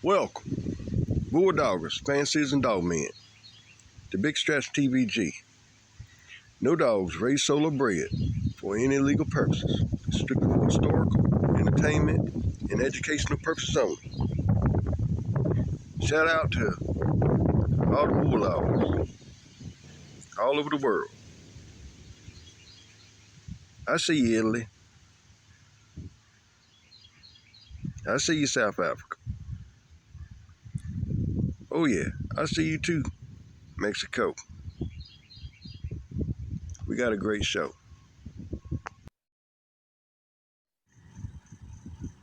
Welcome, Bulldoggers, fanciers, and dogmen, to Big Stretch TVG. No dogs raised, sold, or bred for any illegal purposes, strictly for historical, entertainment, and educational purposes only. Shout out to all the Bulldoggers all over the world. I see you, Italy. I see you, South Africa. Oh yeah, I see you too, Mexico. We got a great show.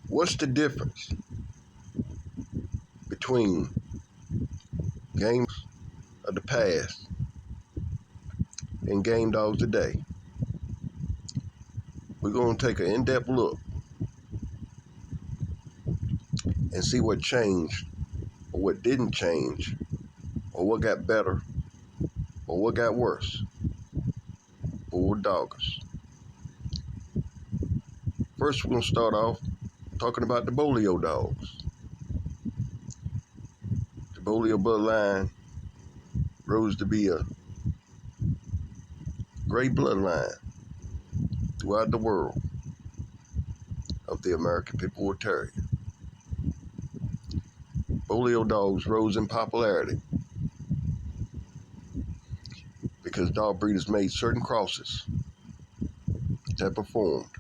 What's the difference between games of the past and game dogs today? We're going to take an in-depth look and see what changed or what didn't change or what got better or what got worse. Bulldoggers. First, we're going to start off talking about the Bolio dogs. The Bolio bloodline rose to be a great bloodline throughout the world of the American Pit Bull Terrier. Bolio dogs rose in popularity because dog breeders made certain crosses that performed.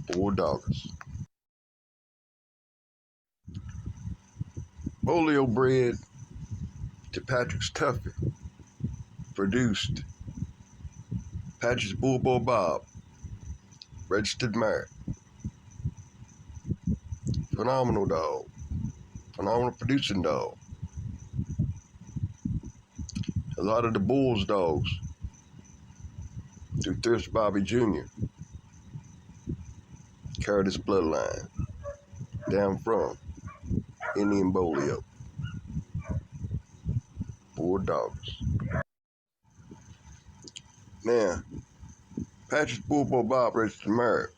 Bulldoggers. Bolio bred to Patrick's Tuffy produced Patrick's Bull Boy Bob, registered merit. Phenomenal dog. Phenomenal producing dog. A lot of the Bulls dogs through Thirst Bobby Jr. carried this bloodline down from Indian Bolio. Bulldoggers. Now, Patrick's Bull Boy Bob, registered merit,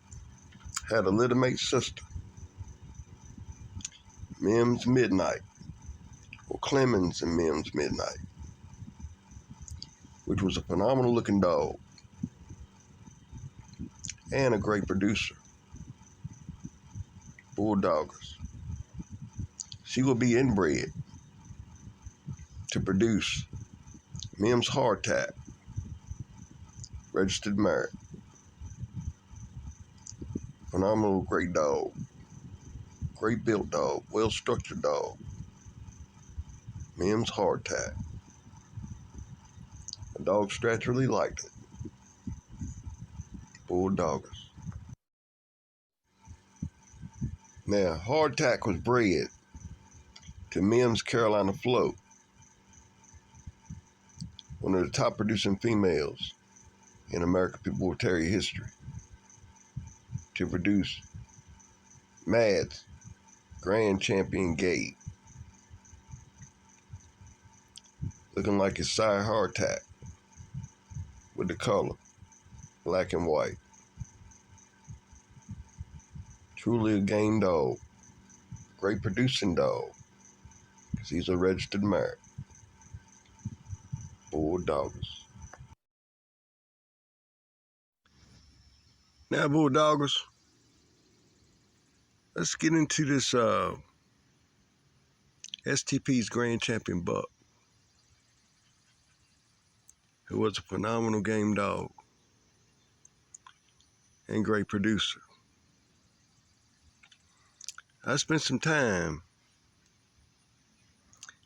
had a little mate sister, Mims Midnight, or Clemens and Mims Midnight, which was a phenomenal looking dog and a great producer. Bulldoggers. She will be inbred to produce Mims Hardtack, registered merit. Phenomenal, great dog. Great built dog, well structured dog. Mims Hardtack. The dog Stretch really liked it. Bulldoggers. Now, Hardtack was bred to Mims Carolina Float, one of the top producing females in American Pit Bull Terrier history, to produce Mad's Grand Champion Gabe, looking like his sire Hardtack with the color black and white. Truly a game dog, great producing dog, because he's a registered merit. Bulldoggers. Now, Bulldoggers, let's get into this STP's Grand Champion Buck, who was a phenomenal game dog and great producer. I spent some time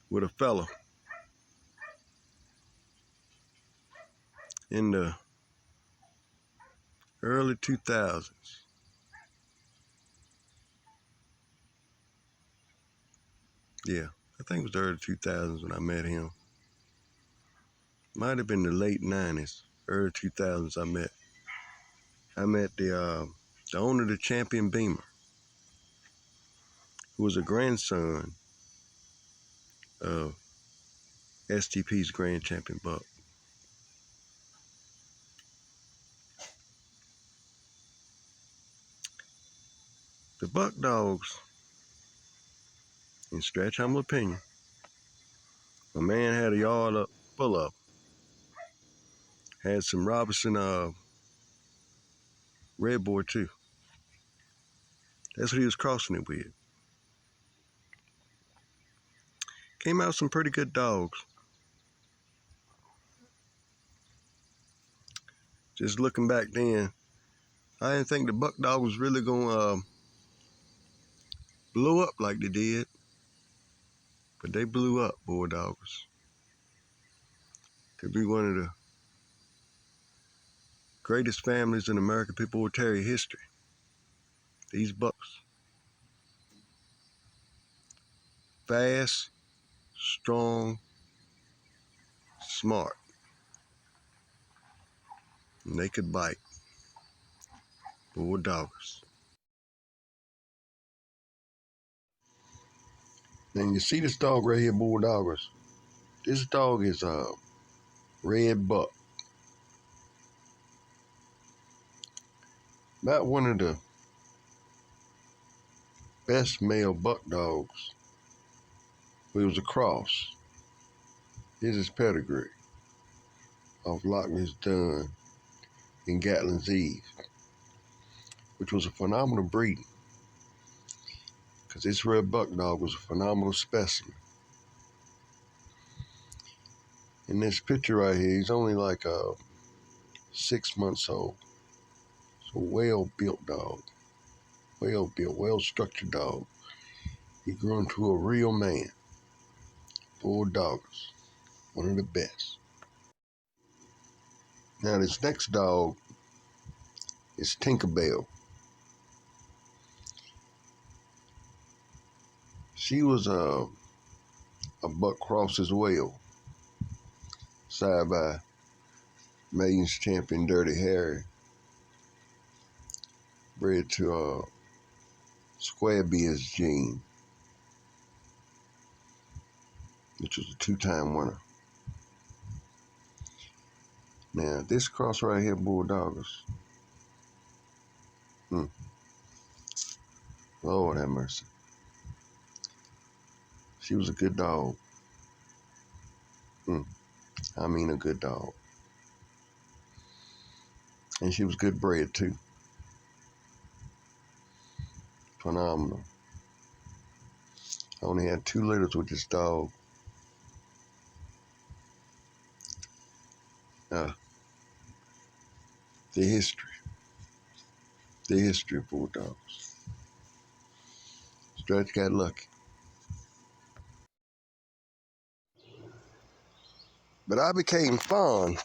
with a fella in the early 2000s. Yeah, I think it was the early 2000s when I met him. Might have been the late 90s, early 2000s I met the owner of the Champion Beamer, who was a grandson of STP's Grand Champion Buck. The Buck dogs in Stretch humble opinion, my man had a yard up full of. Had some Robinson Red Boy too. That's what he was crossing it with. Came out some pretty good dogs. Just looking back then, I didn't think the buck dog was really gonna blow up like they did, but they blew up, Bulldogs. Could be one of the greatest families in American Pit Bull Terrier history. These bucks. Fast, strong, smart. And they could bite. Bulldogs. Then you see this dog right here, Bulldoggers. This dog is a red buck. About one of the best male buck dogs. It was a cross. Here's his pedigree of Loch Ness Dun and Gatlin's Eve, which was a phenomenal breeding. Because this red buck dog was a phenomenal specimen. In this picture right here, he's only like 6 months old. It's a well-built dog. Well-built, well-structured dog. He grew into a real man. Bulldoggers. One of the best. Now this next dog is Tinkerbell. She was a buck cross as well. Side by Millions champion Dirty Harry. Bred to Square Biz gene, which was a 2-time winner. Now, this cross right here, Bulldoggers. Lord have mercy. She was a good dog. I mean a good dog. And she was good bred too. Phenomenal. I only had 2 litters with this dog. The history. The history of Bulldogs. Stretch got lucky. But I became fond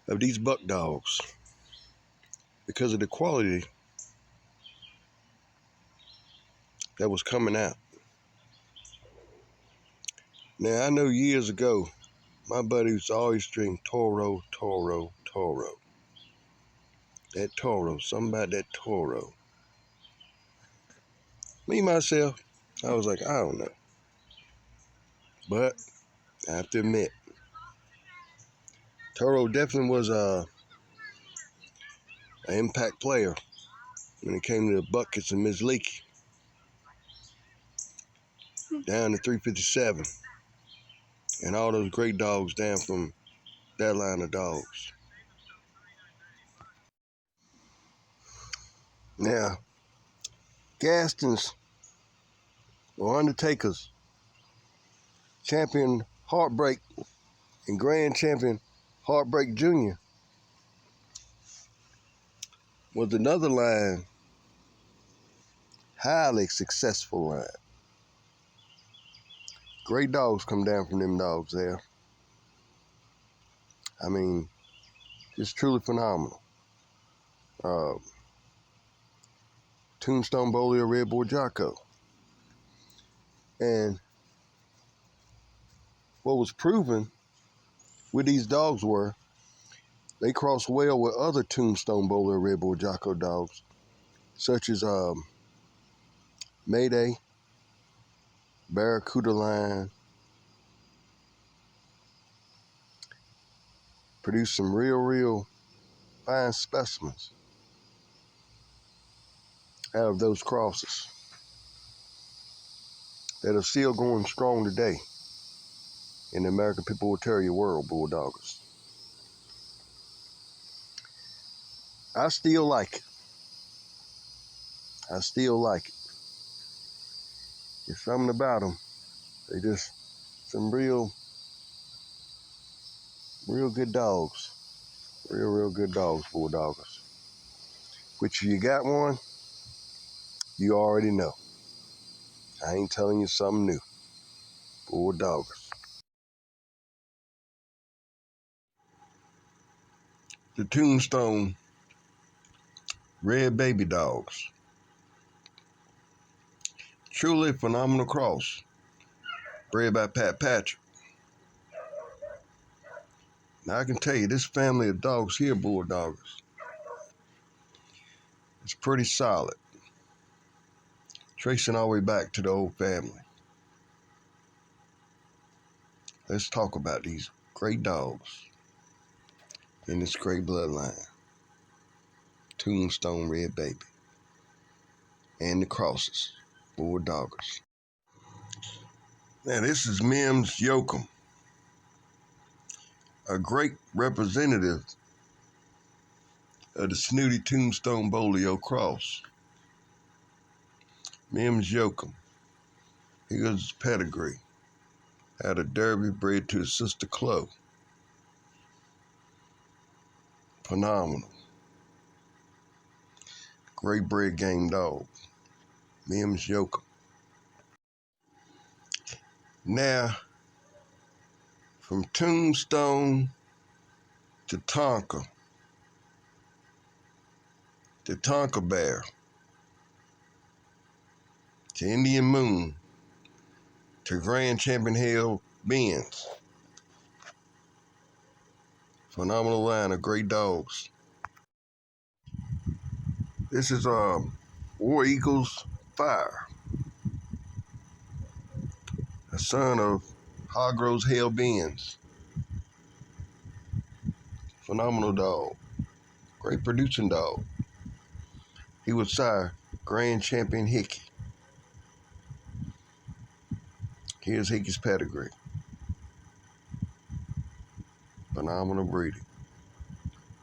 of these buck dogs because of the quality that was coming out. Now, I know years ago, my buddy used to always drink Toro. That Toro, something about that Toro. Me, myself, I was like, I don't know. But I have to admit, Toro definitely was an impact player when it came to the buckets and Ms. Leakey. Down to 357. And all those great dogs down from that line of dogs. Now, Gaston's or Undertaker's champion Heartbreak and Grand Champion Heartbreak Jr. was another line, highly successful line. Great dogs come down from them dogs there. I mean, just truly phenomenal. Tombstone, Bolio, Red Boy, Jocko. And what was proven with these dogs were they crossed well with other Tombstone, Bolio, Red Boy, Jocko dogs, such as Mayday, Barracuda line. Produced some real fine specimens out of those crosses. that are still going strong today in the American Pit Bull Terrier world, Bulldoggers. I still like it. I still like it. There's something about them. They just some real good dogs. Real good dogs, Bulldoggers. Which if you got one, you already know. I ain't telling you something new. Bulldoggers. The Tombstone Red Baby dogs. Truly phenomenal cross. Bred by Pat Patrick. Now I can tell you, this family of dogs here, Bulldoggers, is pretty solid. Tracing all the way back to the old family. Let's talk about these great dogs in this great bloodline. Tombstone Red Baby. And the crosses, Bulldoggers. Now this is Mims Yoakum, a great representative of the snooty Tombstone Bolio cross. Mims Yoakum, he was his pedigree. Had a Derby bred to his sister Chloe. Phenomenal. Great bred game dog. Mims Yoakum. Now, from Tombstone to Tonka Bear, to Indian Moon, to Grand Champion Hale Benz. Phenomenal line of great dogs. This is War Eagles Fire, a son of Hargrove's Hale Benz. Phenomenal dog. Great producing dog. He was sire Grand Champion Hickey. Here's Hickey's pedigree. Phenomenal breeding.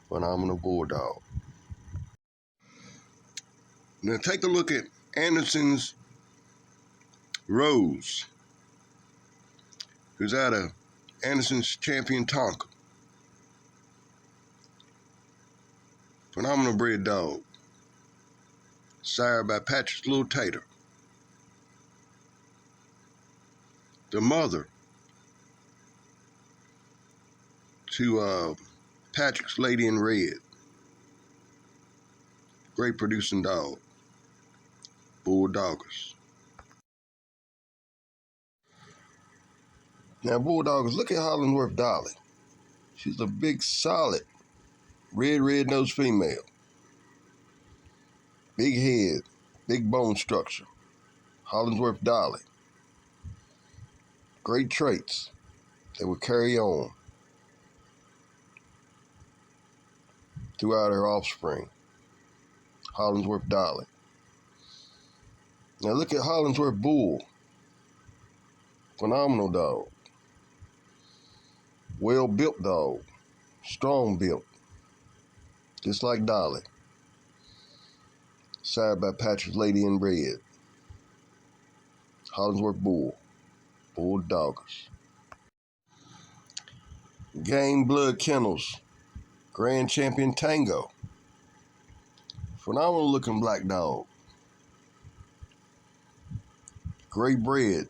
Phenomenal bulldog. Now take a look at Anderson's Rose, who's out of Anderson's Champion Tonka. Phenomenal bred dog. Sired by Patrick's Little Tater. The mother to Patrick's Lady in Red. Great producing dog. Bulldoggers. Now, Bulldoggers, look at Hollingsworth Dolly. She's a big, solid, red-nosed female. Big head, big bone structure. Hollingsworth Dolly. Great traits that will carry on throughout her offspring. Hollingsworth Dolly. Now look at Hollingsworth Bull. Phenomenal dog. Well-built dog. Strong built. Just like Dolly. Sired by Patrick's Lady in Red. Hollingsworth Bull. Bulldoggers. Game Blood Kennels. Grand Champion Tango. Phenomenal looking black dog. Great bred.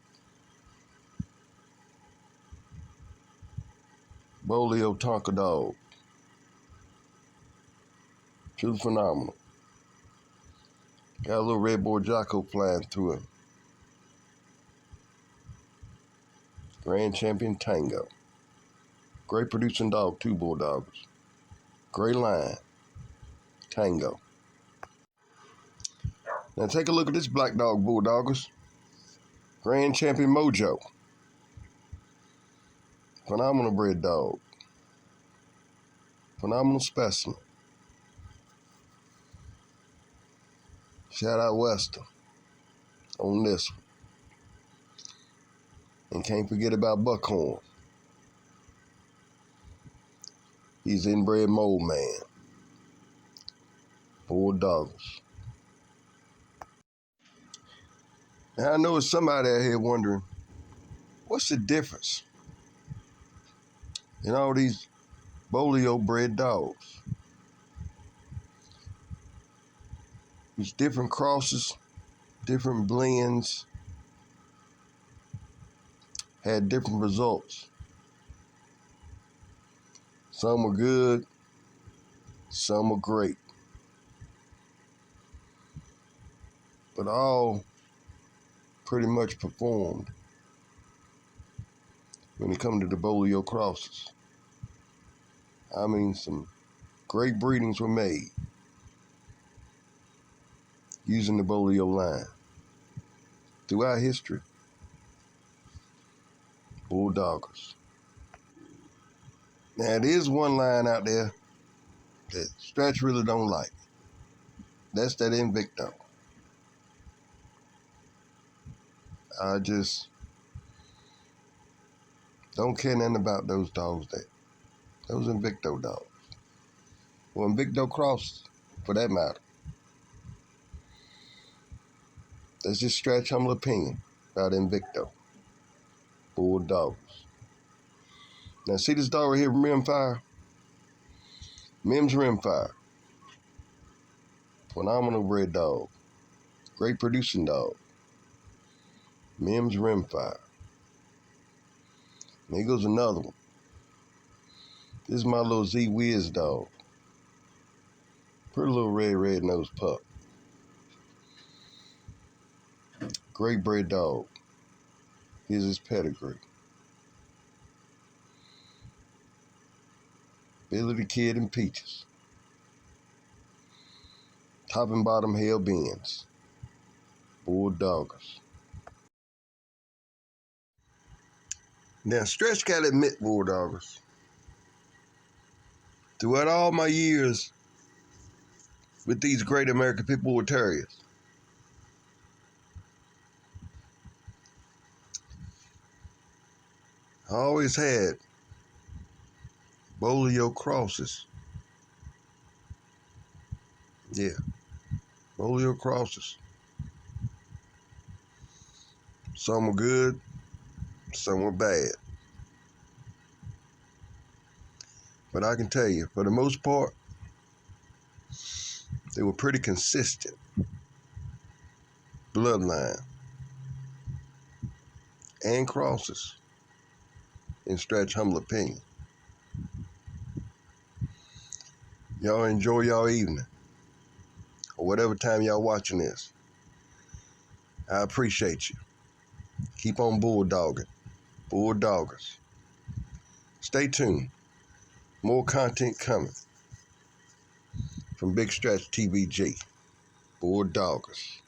Bolio Tonka dog. Truly phenomenal. Got a little red boy Jocko flying through him. Grand Champion Tango. Great producing dog too, Bulldoggers. Great line. Tango. Now take a look at this black dog, Bulldoggers. Grand Champion Mojo. Phenomenal bred dog. Phenomenal specimen. Shout out Wester on this one. And can't forget about Buckhorn. He's inbred mole man. Bulldogs. Now I know there's somebody out here wondering, what's the difference in all these Bolio bred dogs? These different crosses, different blends, had different results. Some were good, some were great. But all pretty much performed when it comes to the Bolio crosses. I mean, some great breedings were made using the Bolio line. Throughout history, Bulldoggers. Now, there is one line out there that Stretch really don't like. That's that Invicto. I just don't care nothing about those dogs there. Those Invicto dogs. Or Invicto crosses, for that matter. That's just Stretch humble opinion about Invicto. Bulldogs. Now, see this dog right here, Rimfire? Mims Rimfire. Phenomenal bred dog. Great producing dog. Mims Rimfire. And here goes another one. This is my little Z Wiz dog. Pretty little red-nosed pup. Great bred dog. Here's his pedigree. Billy the Kid and Peaches. Top and bottom hell bends. Bulldoggers. Now, Stretch gotta admit, Bulldoggers, throughout all my years with these great American Pit Bull Terriers, I always had Bolio crosses. Yeah, Bolio crosses. Some were good, some were bad. But I can tell you, for the most part, they were pretty consistent. Bloodline and crosses, in Stretch humble opinion. Y'all enjoy y'all evening, or whatever time y'all watching this. I appreciate you. Keep on bulldogging. Bulldoggers. Stay tuned. More content coming from Big Stretch TVG. Bulldoggers.